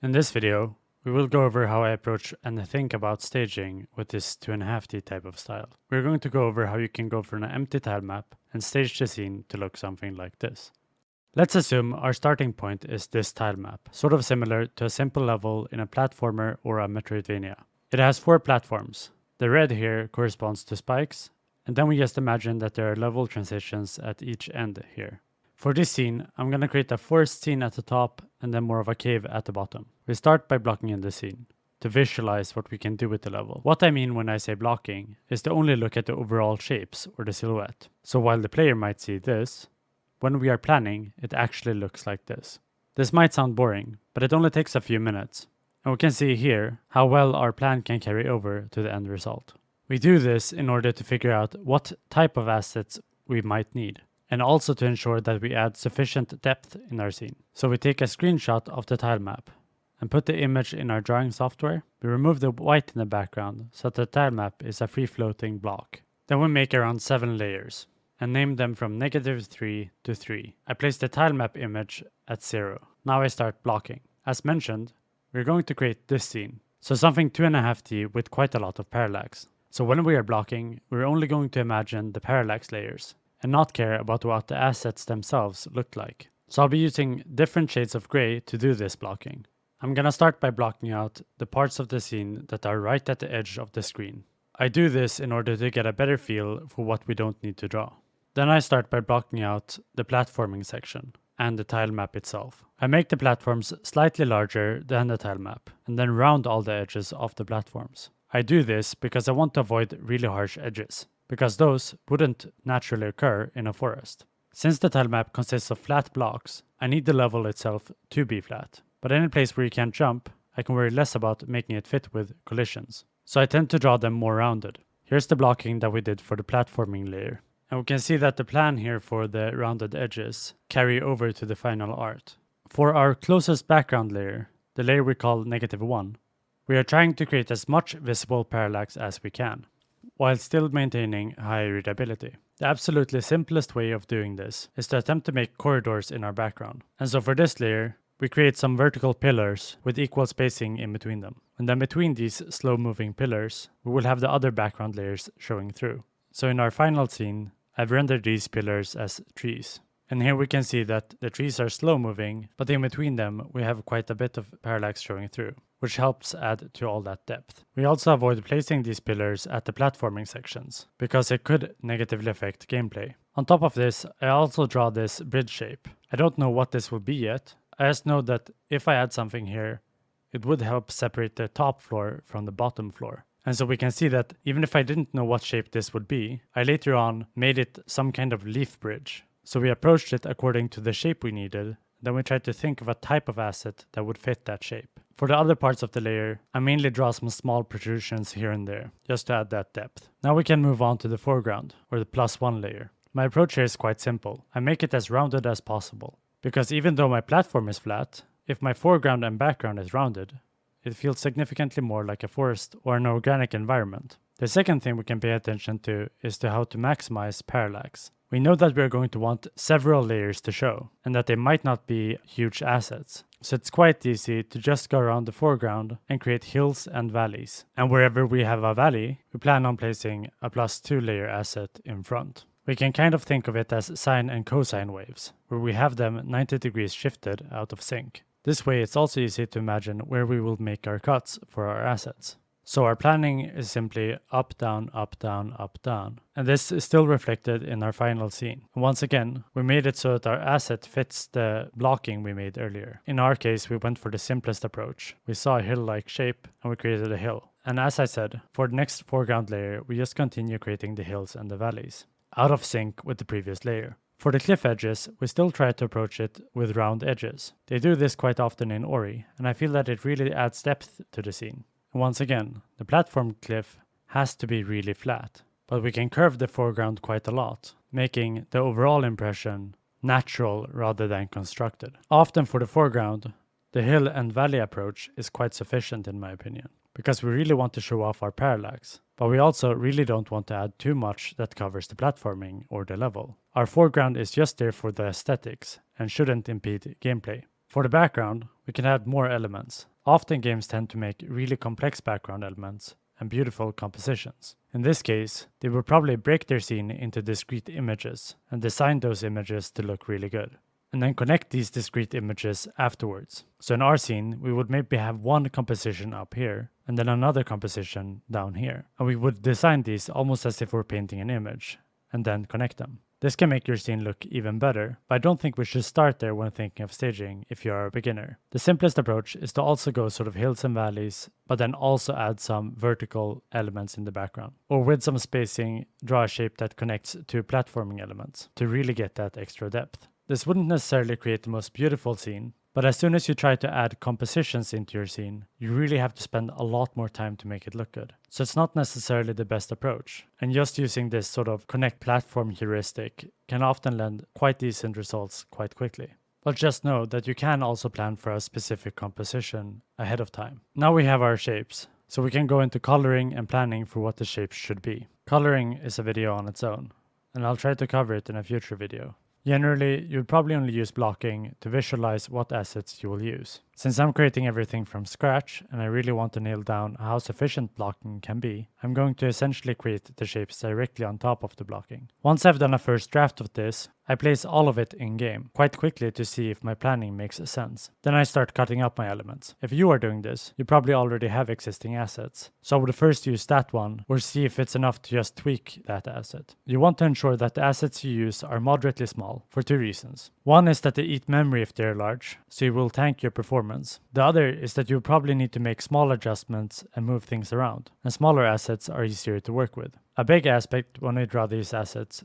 In this video, we will go over how I approach and think about staging with this 2.5D type of style. We're going to go over how you can go from an empty tile map and stage the scene to look something like this. Let's assume our starting point is this tile map, sort of similar to a simple level in a platformer or a Metroidvania. It has 4 platforms. The red here corresponds to spikes, and then we just imagine that there are level transitions at each end here. For this scene, I'm going to create a forest scene at the top and then more of a cave at the bottom. We start by blocking in the scene to visualize what we can do with the level. What I mean when I say blocking is to only look at the overall shapes or the silhouette. So while the player might see this, when we are planning, it actually looks like this. This might sound boring, but it only takes a few minutes. And we can see here how well our plan can carry over to the end result. We do this in order to figure out what type of assets we might need, and also to ensure that we add sufficient depth in our scene. So we take a screenshot of the tile map and put the image in our drawing software. We remove the white in the background so that the tile map is a free-floating block. Then we make around 7 layers and name them from -3 to 3. I place the tile map image at 0. Now I start blocking. As mentioned, we're going to create this scene, so something 2.5D with quite a lot of parallax. So when we are blocking, we're only going to imagine the parallax layers and not care about what the assets themselves look like. So I'll be using different shades of gray to do this blocking. I'm gonna start by blocking out the parts of the scene that are right at the edge of the screen. I do this in order to get a better feel for what we don't need to draw. Then I start by blocking out the platforming section and the tile map itself. I make the platforms slightly larger than the tile map and then round all the edges of the platforms. I do this because I want to avoid really harsh edges, because those wouldn't naturally occur in a forest. Since the tile map consists of flat blocks, I need the level itself to be flat. But any place where you can't jump, I can worry less about making it fit with collisions. So I tend to draw them more rounded. Here's the blocking that we did for the platforming layer. And we can see that the plan here for the rounded edges carry over to the final art. For our closest background layer, the layer we call -1, we are trying to create as much visible parallax as we can, while still maintaining high readability. The absolutely simplest way of doing this is to attempt to make corridors in our background. And so for this layer, we create some vertical pillars with equal spacing in between them. And then between these slow-moving pillars, we will have the other background layers showing through. So in our final scene, I've rendered these pillars as trees. And here we can see that the trees are slow-moving, but in between them, we have quite a bit of parallax showing through, which helps add to all that depth. We also avoid placing these pillars at the platforming sections, because it could negatively affect gameplay. On top of this, I also draw this bridge shape. I don't know what this will be yet. I just know that if I add something here, it would help separate the top floor from the bottom floor. And so we can see that even if I didn't know what shape this would be, I later on made it some kind of leaf bridge. So we approached it according to the shape we needed. Then we tried to think of a type of asset that would fit that shape. For the other parts of the layer, I mainly draw some small protrusions here and there, just to add that depth. Now we can move on to the foreground, or the +1 layer. My approach here is quite simple. I make it as rounded as possible, because even though my platform is flat, if my foreground and background is rounded, it feels significantly more like a forest or an organic environment. The second thing we can pay attention to is to how to maximize parallax. We know that we are going to want several layers to show, and that they might not be huge assets. So it's quite easy to just go around the foreground and create hills and valleys. And wherever we have a valley, we plan on placing a +2 layer asset in front. We can kind of think of it as sine and cosine waves, where we have them 90 degrees shifted out of sync. This way it's also easy to imagine where we will make our cuts for our assets. So our planning is simply up, down, up, down, up, down. And this is still reflected in our final scene. And once again, we made it so that our asset fits the blocking we made earlier. In our case, we went for the simplest approach. We saw a hill-like shape and we created a hill. And as I said, for the next foreground layer, we just continue creating the hills and the valleys, out of sync with the previous layer. For the cliff edges, we still try to approach it with round edges. They do this quite often in Ori, and I feel that it really adds depth to the scene. And once again, the platform cliff has to be really flat, but we can curve the foreground quite a lot, making the overall impression natural rather than constructed. Often for the foreground, the hill and valley approach is quite sufficient in my opinion, because we really want to show off our parallax, but we also really don't want to add too much that covers the platforming or the level. Our foreground is just there for the aesthetics and shouldn't impede gameplay. For the background, we can add more elements. Often games tend to make really complex background elements and beautiful compositions. In this case, they will probably break their scene into discrete images and design those images to look really good, and then connect these discrete images afterwards. So in our scene, we would maybe have one composition up here and then another composition down here. And we would design these almost as if we're painting an image and then connect them. This can make your scene look even better, but I don't think we should start there when thinking of staging if you are a beginner. The simplest approach is to also go sort of hills and valleys, but then also add some vertical elements in the background. Or with some spacing, draw a shape that connects to platforming elements to really get that extra depth. This wouldn't necessarily create the most beautiful scene, but as soon as you try to add compositions into your scene, you really have to spend a lot more time to make it look good. So it's not necessarily the best approach, and just using this sort of connect platform heuristic can often lend quite decent results quite quickly. But just know that you can also plan for a specific composition ahead of time. Now we have our shapes, so we can go into coloring and planning for what the shapes should be. Coloring is a video on its own, and I'll try to cover it in a future video. Generally, you'll probably only use blocking to visualize what assets you will use. Since I'm creating everything from scratch and I really want to nail down how sufficient blocking can be, I'm going to essentially create the shapes directly on top of the blocking. Once I've done a first draft of this, I place all of it in-game, quite quickly to see if my planning makes sense. Then I start cutting up my elements. If you are doing this, you probably already have existing assets. So I would first use that one, or see if it's enough to just tweak that asset. You want to ensure that the assets you use are moderately small, for two reasons. One is that they eat memory if they're large, so you will tank your performance. The other is that you probably need to make small adjustments and move things around, and smaller assets are easier to work with. A big aspect when we draw these assets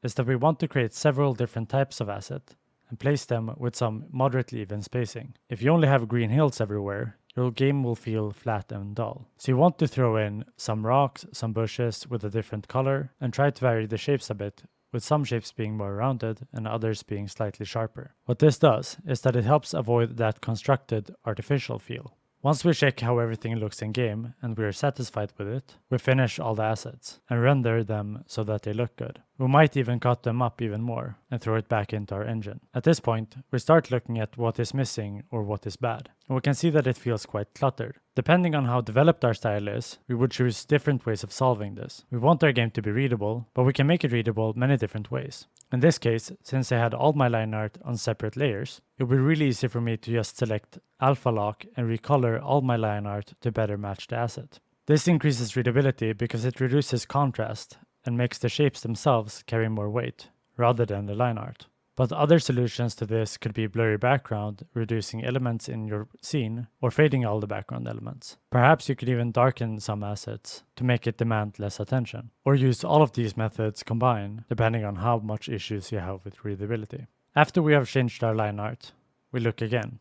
is that we want to create several different types of asset and place them with some moderately even spacing. If you only have green hills everywhere, your game will feel flat and dull. So you want to throw in some rocks, some bushes with a different color, and try to vary the shapes a bit, with some shapes being more rounded and others being slightly sharper. What this does is that it helps avoid that constructed artificial feel. Once we check how everything looks in game and we are satisfied with it, we finish all the assets and render them so that they look good. We might even cut them up even more and throw it back into our engine. At this point, we start looking at what is missing or what is bad, and we can see that it feels quite cluttered. Depending on how developed our style is, we would choose different ways of solving this. We want our game to be readable, but we can make it readable many different ways. In this case, since I had all my line art on separate layers, it would be really easy for me to just select alpha lock and recolor all my line art to better match the asset. This increases readability because it reduces contrast and makes the shapes themselves carry more weight, rather than the line art. But other solutions to this could be blurry background, reducing elements in your scene, or fading all the background elements. Perhaps you could even darken some assets to make it demand less attention, or use all of these methods combined, depending on how much issues you have with readability. After we have changed our line art, we look again.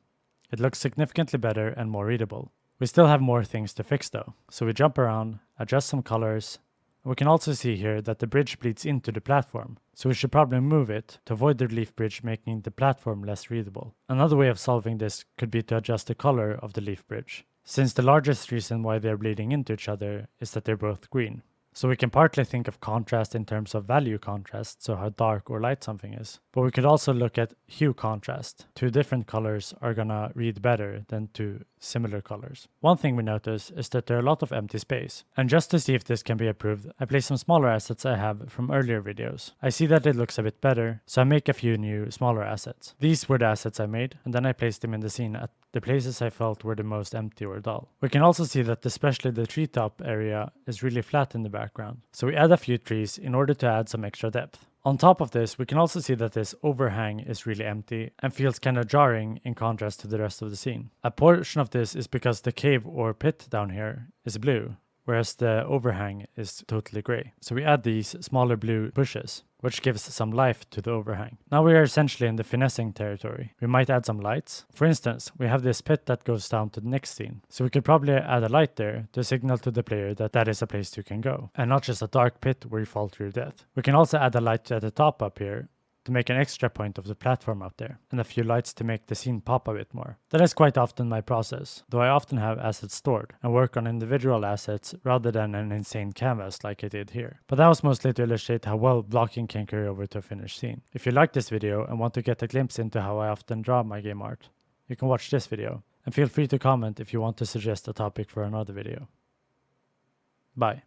It looks significantly better and more readable. We still have more things to fix though, so we jump around, adjust some colors. We can also see here that the bridge bleeds into the platform, so we should probably move it to avoid the leaf bridge making the platform less readable. Another way of solving this could be to adjust the color of the leaf bridge, since the largest reason why they're bleeding into each other is that they're both green. So we can partly think of contrast in terms of value contrast, so how dark or light something is. But we could also look at hue contrast. Two different colors are gonna read better than two similar colors. One thing we notice is that there are a lot of empty space. And just to see if this can be improved, I place some smaller assets I have from earlier videos. I see that it looks a bit better, so I make a few new smaller assets. These were the assets I made, and then I placed them in the scene at the places I felt were the most empty or dull. We can also see that especially the treetop area is really flat in the background, so we add a few trees in order to add some extra depth. On top of this, we can also see that this overhang is really empty and feels kind of jarring in contrast to the rest of the scene. A portion of this is because the cave or pit down here is blue, whereas the overhang is totally gray. So we add these smaller blue bushes, which gives some life to the overhang. Now we are essentially in the finessing territory. We might add some lights. For instance, we have this pit that goes down to the next scene, so we could probably add a light there to signal to the player that that is a place you can go, and not just a dark pit where you fall to your death. We can also add a light at the top up here to make an extra point of the platform up there, and a few lights to make the scene pop a bit more. That is quite often my process, though I often have assets stored and work on individual assets rather than an insane canvas like I did here. But that was mostly to illustrate how well blocking can carry over to a finished scene. If you like this video and want to get a glimpse into how I often draw my game art, you can watch this video, and feel free to comment if you want to suggest a topic for another video. Bye.